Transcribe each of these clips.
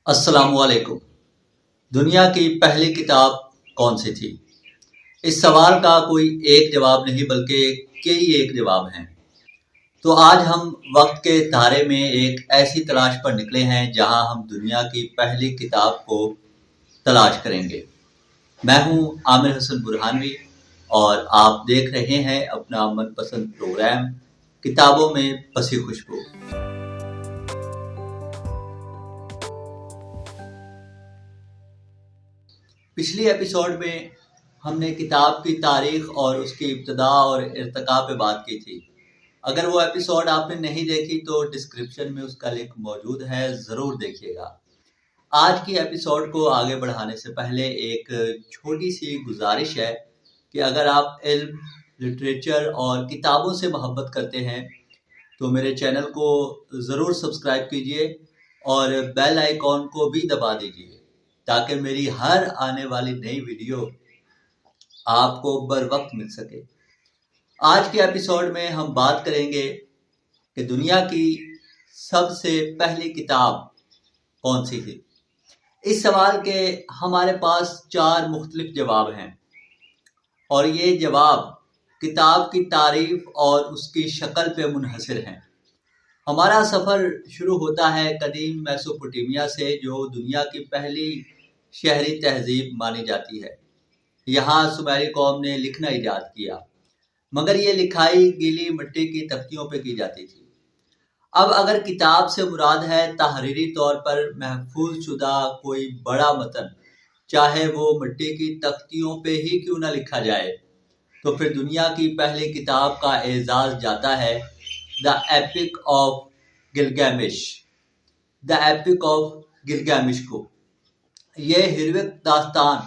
अस्सलाम वालेकुम। दुनिया की पहली किताब कौन सी थी? इस सवाल का कोई एक जवाब नहीं बल्कि कई एक जवाब हैं। तो आज हम वक्त के धारे में एक ऐसी तलाश पर निकले हैं जहां हम दुनिया की पहली किताब को तलाश करेंगे। मैं हूं आमिर हसन बुरहानवी और आप देख रहे हैं अपना मनपसंद प्रोग्राम किताबों में बसी खुशबू। पिछली एपिसोड में हमने किताब की तारीख और उसकी इब्तिदा और इर्तिका पे बात की थी। अगर वो एपिसोड आपने नहीं देखी तो डिस्क्रिप्शन में उसका लिंक मौजूद है, ज़रूर देखिएगा। आज की एपिसोड को आगे बढ़ाने से पहले एक छोटी सी गुजारिश है कि अगर आप इल्म, लिटरेचर और किताबों से मोहब्बत करते हैं तो मेरे चैनल को ज़रूर सब्सक्राइब कीजिए और बेल आइकॉन को भी दबा दीजिए ताकि मेरी हर आने वाली नई वीडियो आपको बर वक्त मिल सके। आज के एपिसोड में हम बात करेंगे कि दुनिया की सबसे पहली किताब कौन सी थी। इस सवाल के हमारे पास 4 मुख्तलिफ जवाब हैं और ये जवाब किताब की तारीफ और उसकी शक्ल पे मुनहसर हैं। हमारा सफ़र शुरू होता है कदीम मेसोपोटामिया से, जो दुनिया की पहली शहरी तहजीब मानी जाती है। यहाँ सुमेरी कौम ने लिखना ईजाद किया, मगर ये लिखाई गीली मिट्टी की तख्तियों पे की जाती थी। अब अगर किताब से मुराद है तहरीरी तौर पर महफूज शुदा कोई बड़ा मतन, चाहे वो मिट्टी की तख्तियों पे ही क्यों ना लिखा जाए, तो फिर दुनिया की पहली किताब का एजाज जाता है the epic of Gilgamesh. The epic of Gilgamesh को। ये हिरविक दास्तान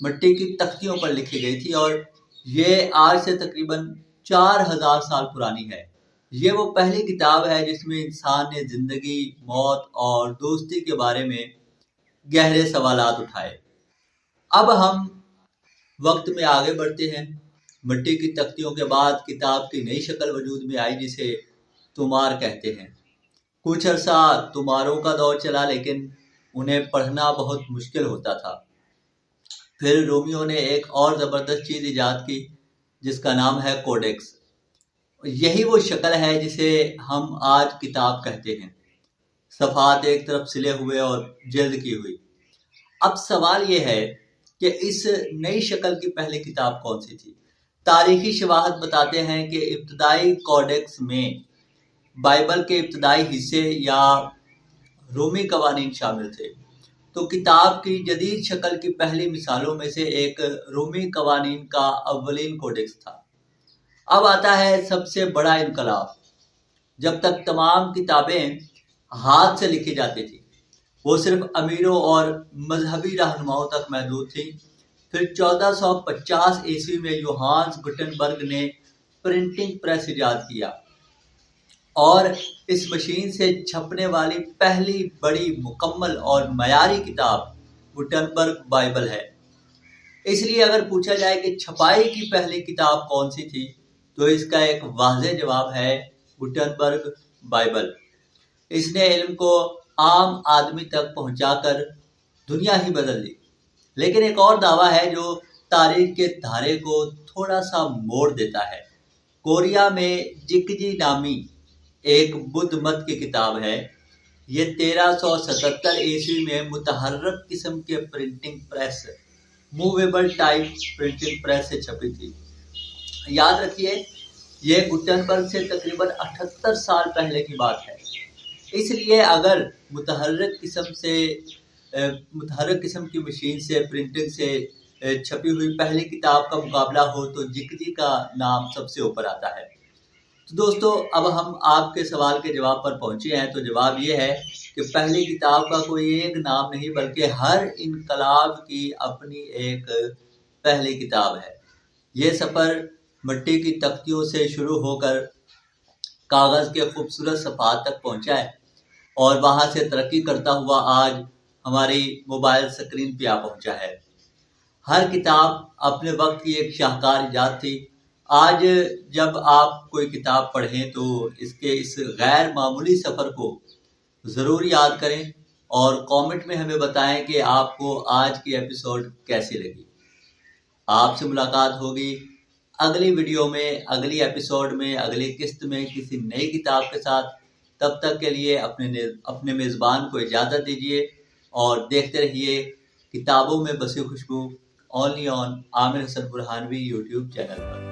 मिट्टी की तख्तियों पर लिखी गई थी और ये आज से तकरीबन 4000 साल पुरानी है। ये वो पहली किताब है जिसमें इंसान ने जिंदगी, मौत और दोस्ती के बारे में गहरे सवालात उठाए। अब हम वक्त में आगे बढ़ते हैं। मिट्टी की तख्तियों के बाद किताब की नई शक्ल वजूद में आई जिसे तुमार कहते हैं। कुछ अरसा तुमारों का दौर चला, लेकिन उन्हें पढ़ना बहुत मुश्किल होता था। फिर रोमियो ने एक और ज़बरदस्त चीज़ ईजाद की जिसका नाम है कोडेक्स। यही वो शक्ल है जिसे हम आज किताब कहते हैं, सफ़ात एक तरफ सिले हुए और जल्द की हुई। अब सवाल ये है कि इस नई शक्ल की पहली किताब कौन सी थी। तारीखी शवाहद बताते हैं कि इब्तदाई कोडेक्स में बाइबल के इब्तदाई हिस्से या रोमी कवानीन शामिल थे। तो किताब की जदीद शक्ल की पहली मिसालों में से एक रोमी कवानीन का अव्वलीन कोडेक्स था। अब आता है सबसे बड़ा इनकलाब। जब तक तमाम किताबें हाथ से लिखी जाती थी, वो सिर्फ अमीरों और मजहबी रहनुमाओं तक महदूद थी। फिर 1450 ईस्वी में योहान्स गुटेनबर्ग ने प्रिंटिंग प्रेस ईजाद किया और इस मशीन से छपने वाली पहली बड़ी मुकम्मल और मयारी किताब गुटेनबर्ग बाइबल है। इसलिए अगर पूछा जाए कि छपाई की पहली किताब कौन सी थी, तो इसका एक वाज़ेह जवाब है गुटेनबर्ग बाइबल। इसने इल्म को आम आदमी तक पहुंचाकर दुनिया ही बदल दी। लेकिन एक और दावा है जो तारीख के धारे को थोड़ा सा मोड़ देता है। कोरिया में जिकजी नामी एक बुद्ध मत की किताब है। ये 1377 ईस्वी में मुतहर्रक किस्म के printing press, movable type printing press से छपी थी। याद रखिए, ये गुटेनबर्ग से तकरीबन 78 साल पहले की बात है। इसलिए अगर मुतहर्रक किस्म की मशीन से प्रिंटिंग से छपी हुई पहली किताब का मुकाबला हो तो जिकजी का नाम सबसे ऊपर आता है। तो दोस्तों, अब हम आपके सवाल के जवाब पर पहुंचे हैं। तो जवाब ये है कि पहली किताब का कोई एक नाम नहीं बल्कि हर इनकलाब की अपनी एक पहली किताब है। ये सफ़र मिट्टी की तख्तियों से शुरू होकर कागज़ के खूबसूरत सफ़ात तक पहुंचा है और वहां से तरक्की करता हुआ आज हमारी मोबाइल स्क्रीन पे आ पहुंचा है। हर किताब अपने वक्त की एक शाहकार इजाद थी। आज जब आप कोई किताब पढ़ें तो इसके इस गैर मामूली सफ़र को ज़रूर याद करें اور کامنٹ میں ہمیں بتائیں کہ آپ کو آج کی ایپیسوڈ کیسی لگی۔ آپ سے ملاقات ہوگی اگلی ویڈیو میں، اگلی ایپیسوڈ میں، اگلی قسط میں کسی نئی کتاب کے ساتھ۔ تب تک کے لیے اپنے میزبان کو اجازت دیجیے اور دیکھتے رہیے کتابوں میں بسی خوشبو، only on Aamir Hasan Burhanvi YouTube channel per.